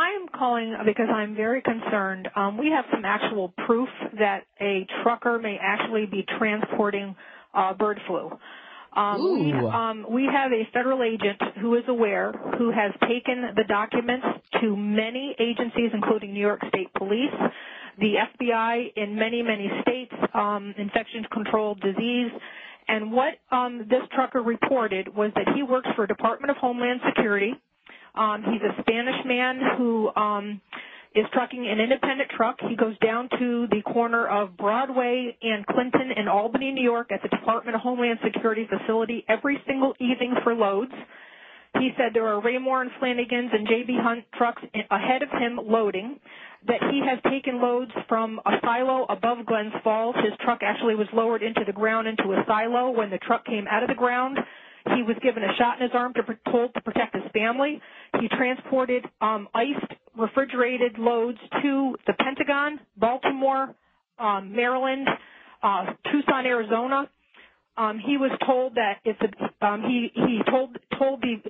I'm calling because I'm very concerned. We have some actual proof that a trucker may actually be transporting bird flu. We have a federal agent who is aware, who has taken the documents to many agencies, including New York State Police, the FBI in many, many states, infection control disease. And what this trucker reported was that he works for Department of Homeland Security. He's a Spanish man who is trucking an independent truck. He goes down to the corner of Broadway and Clinton in Albany, New York at the Department of Homeland Security facility every single evening for loads. He said there are Raymore and Flanagan's and J.B. Hunt trucks ahead of him loading, that he has taken loads from a silo above Glens Falls. His truck actually was lowered into the ground into a silo. When the truck came out of the ground, he was given a shot in his arm told to protect his family. He transported iced, refrigerated loads to the Pentagon, Baltimore, Maryland, Tucson, Arizona. He was told that if he told the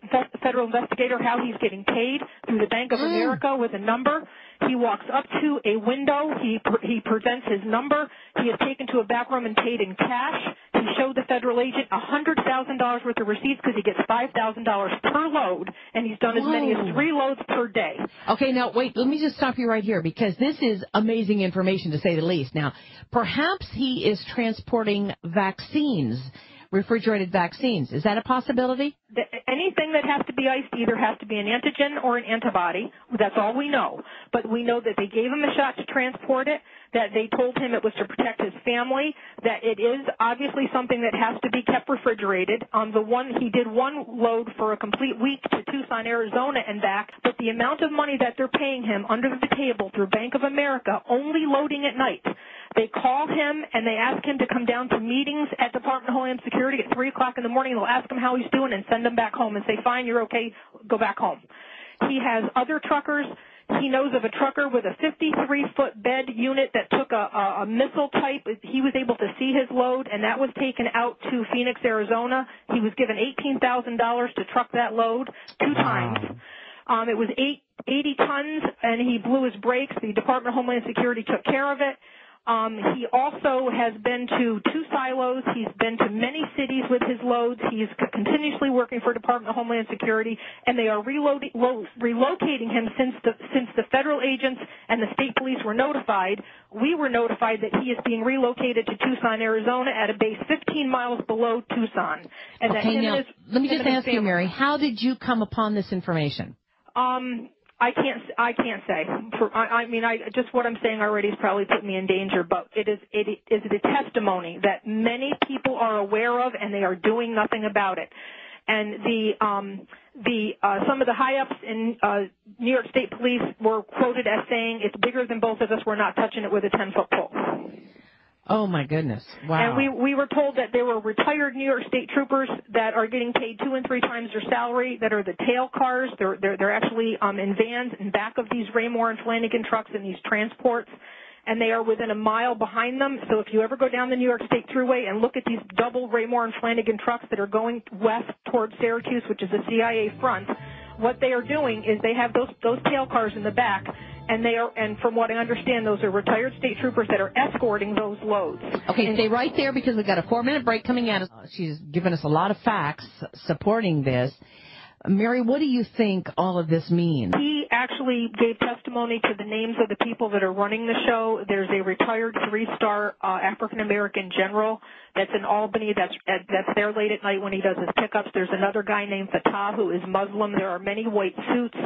federal investigator how he's getting paid through the Bank of America with a number. He walks up to a window. He presents his number. He is taken to a back room and paid in cash. He showed the federal agent $100,000 worth of receipts because he gets $5,000 per load, and he's done as many as 3 loads per day. Okay, now wait, let me just stop you right here because this is amazing information to say the least. Now, perhaps he is transporting vaccines, refrigerated vaccines. Is that a possibility? Anything that has to be iced either has to be an antigen or an antibody. That's all we know. But we know that they gave him a shot to transport it, that they told him it was to protect his family, that it is obviously something that has to be kept refrigerated. He did one load for a complete week to Tucson, Arizona and back, but the amount of money that they're paying him under the table through Bank of America, only loading at night. They call him and they ask him to come down to meetings at Department of Homeland Security at 3 o'clock in the morning. They'll ask him how he's doing and send him back home and say, fine, you're okay, go back home. He has other truckers. He knows of a trucker with a 53-foot bed unit that took a missile type. He was able to see his load, and that was taken out to Phoenix, Arizona. He was given $18,000 to truck that load 2 times. It was 80 tons, and he blew his brakes. The Department of Homeland Security took care of it. He also has been to 2 silos. He's been to many cities with his loads. He's continuously working for Department of Homeland Security, and they are relocating him since the federal agents and the state police were notified. We were notified that he is being relocated to Tucson, Arizona, at a base 15 miles below Tucson. And okay, now let me just ask you, Mary, how did you come upon this information? I can't say. Just what I'm saying already has probably put me in danger, but it is a testimony that many people are aware of, and they are doing nothing about it. And some of the high-ups in New York State Police were quoted as saying, "It's bigger than both of us. We're not touching it with a 10-foot pole." Oh, my goodness. Wow. And we were told that there were retired New York State troopers that are getting paid 2 and 3 times their salary, that are the tail cars. They're actually in vans in back of these Raymore and Flanagan trucks in these transports, and they are within a mile behind them. So if you ever go down the New York State Thruway and look at these double Raymore and Flanagan trucks that are going west towards Syracuse, which is a CIA front, what they are doing is they have those tail cars in the back, and from what I understand, those are retired state troopers that are escorting those loads. Okay, stay right there because we've got a 4-minute break coming at us. She's given us a lot of facts supporting this. Mary, what do you think all of this means? He actually gave testimony to the names of the people that are running the show. There's a retired 3-star African-American general that's in Albany that's there late at night when he does his pickups. There's another guy named Fatah who is Muslim. There are many white suits.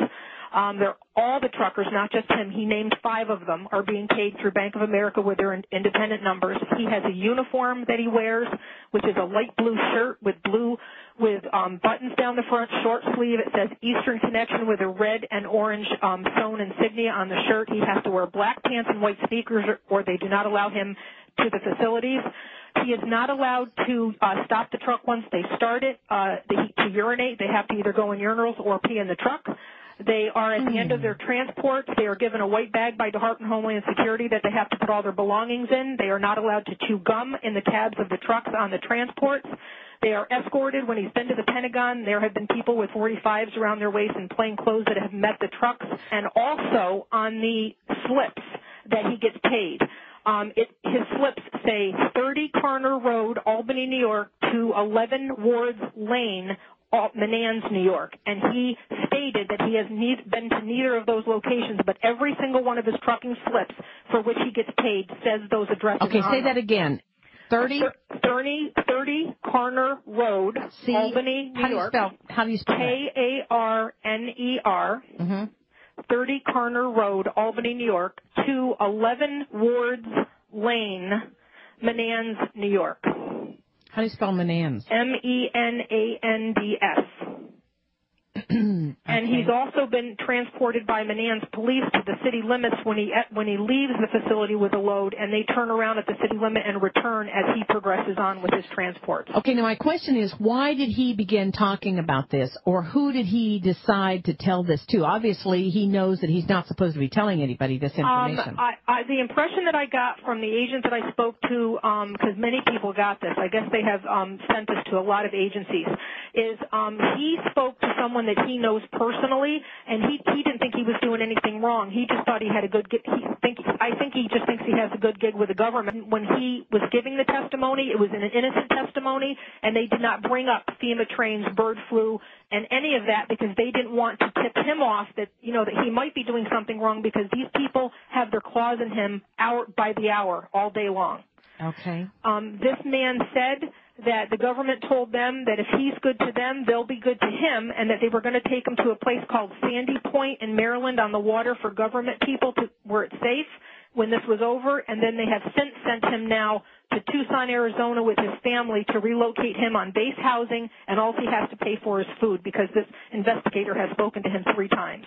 All the truckers, not just him, he named 5 of them, are being paid through Bank of America with their independent numbers. He has a uniform that he wears, which is a light blue shirt with buttons down the front, short sleeve. It says Eastern Connection with a red and orange sewn insignia on the shirt. He has to wear black pants and white sneakers, or they do not allow him to the facilities. He is not allowed to stop the truck once they start it to urinate. They have to either go in urinals or pee in the truck. They are at the end of their transport. They are given a white bag by Department of Homeland Security that they have to put all their belongings in. They are not allowed to chew gum in the cabs of the trucks on the transports. They are escorted when he's been to the Pentagon. There have been people with 45s around their waist in plain clothes that have met the trucks, and also on the slips that he gets paid. His slips say 30 Carner Road, Albany, New York, to 11 Wards Lane, Menands, New York. And he stated that he has been to neither of those locations, but every single one of his trucking slips for which he gets paid says those addresses. Okay, say that again. 30 Carner Road, Albany, New York. How do you spell that? Karner. 30 Carner Road, Albany, New York, to 11 Wards Lane, Menands, New York. How do you spell Menands? Menands. And he's also been transported by Menands police to the city limits when he leaves the facility with a load, and they turn around at the city limit and return as he progresses on with his transport. Okay, now my question is, why did he begin talking about this, or who did he decide to tell this to? Obviously, he knows that he's not supposed to be telling anybody this information. The impression that I got from the agent that I spoke to, because many people got this, I guess they have sent this to a lot of agencies, is he spoke to someone that he knows personally, and he didn't think he was doing anything wrong. He just thought he had a good gig. I think he just thinks he has a good gig with the government. When he was giving the testimony, it was an innocent testimony, and they did not bring up FEMA trains, bird flu, and any of that because they didn't want to tip him off that, that he might be doing something wrong because these people have their claws in him hour by the hour, all day long. Okay. This man said that the government told them that if he's good to them, they'll be good to him, and that they were going to take him to a place called Sandy Point in Maryland on the water for government people where it's safe when this was over, and then they have since sent him now to Tucson, Arizona with his family to relocate him on base housing, and all he has to pay for is food because this investigator has spoken to him 3 times.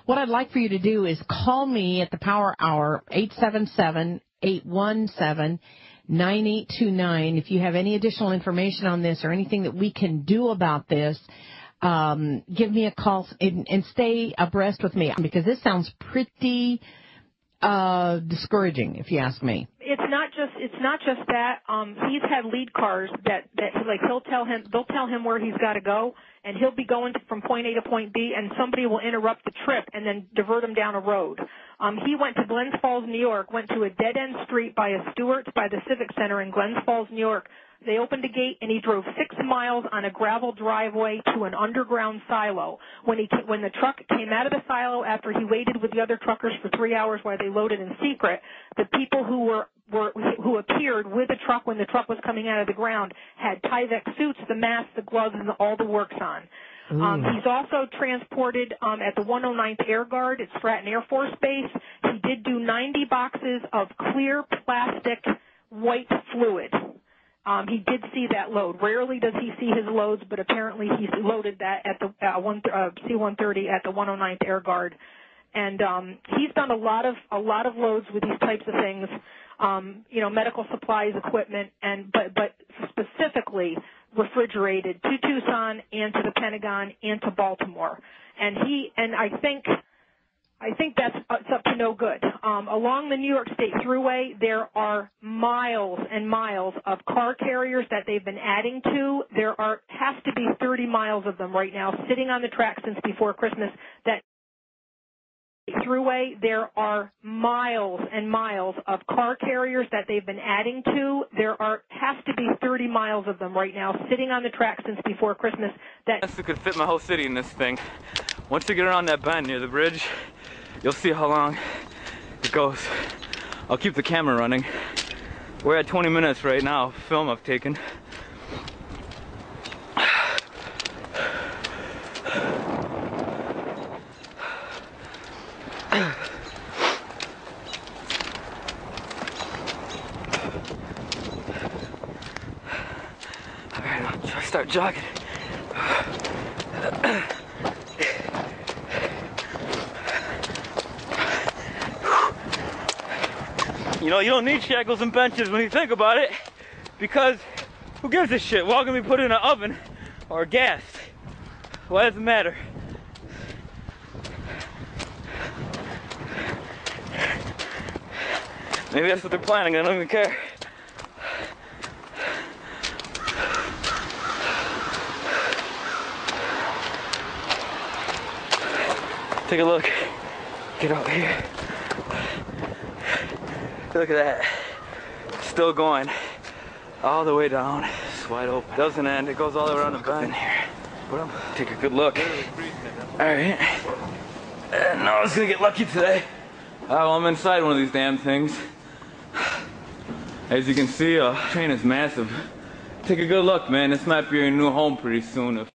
What I'd like for you to do is call me at the Power Hour, 877-817-9829. If you have any additional information on this or anything that we can do about this, give me a call and stay abreast with me because this sounds pretty discouraging, if you ask me. It's not just that. He's had lead cars that they'll tell him where he's got to go, and he'll be going from point A to point B, and somebody will interrupt the trip and then divert him down a road. He went to Glens Falls, New York, went to a dead-end street by a Stewart's by the Civic Center in Glens Falls, New York. They opened a gate, and he drove 6 miles on a gravel driveway to an underground silo. When the truck came out of the silo after he waited with the other truckers for 3 hours while they loaded in secret, the people who appeared with the truck when the truck was coming out of the ground had Tyvek suits, the mask, the gloves, and all the works on. He's also transported at the 109th Air Guard at Stratton Air Force Base. He did do 90 boxes of clear plastic white fluid. He did see that load. Rarely does he see his loads, but apparently he loaded that at the C-130 at the 109th Air Guard. And he's done a lot of loads with these types of things, medical supplies, equipment, but specifically refrigerated to Tucson and to the Pentagon and to Baltimore. And I think that's it's up to no good. Along the New York State Thruway, there are miles and miles of car carriers that they've been adding to. There has to be 30 miles of them right now sitting on the track since before Christmas. That Thruway, there are miles and miles of car carriers that they've been adding to. There has to be 30 miles of them right now sitting on the track since before Christmas. That could fit my whole city in this thing. Once you get around that bend near the bridge, you'll see how long it goes. I'll keep the camera running. We're at 20 minutes right now, film I've taken. Alright, I'll try to start jogging. You don't need shackles and benches when you think about it, because who gives a shit? We're all gonna be put in an oven or gas. Why does it matter? Maybe that's what they're planning, I don't even care. Take a look. Get out here. Look at that. Still going all the way down. It's wide open. Doesn't end. It goes all around the bend. In here. Take a good look. All right. And no, I was gonna get lucky today. Well, I'm inside one of these damn things. As you can see, train is massive. Take a good look, man. This might be your new home pretty soon.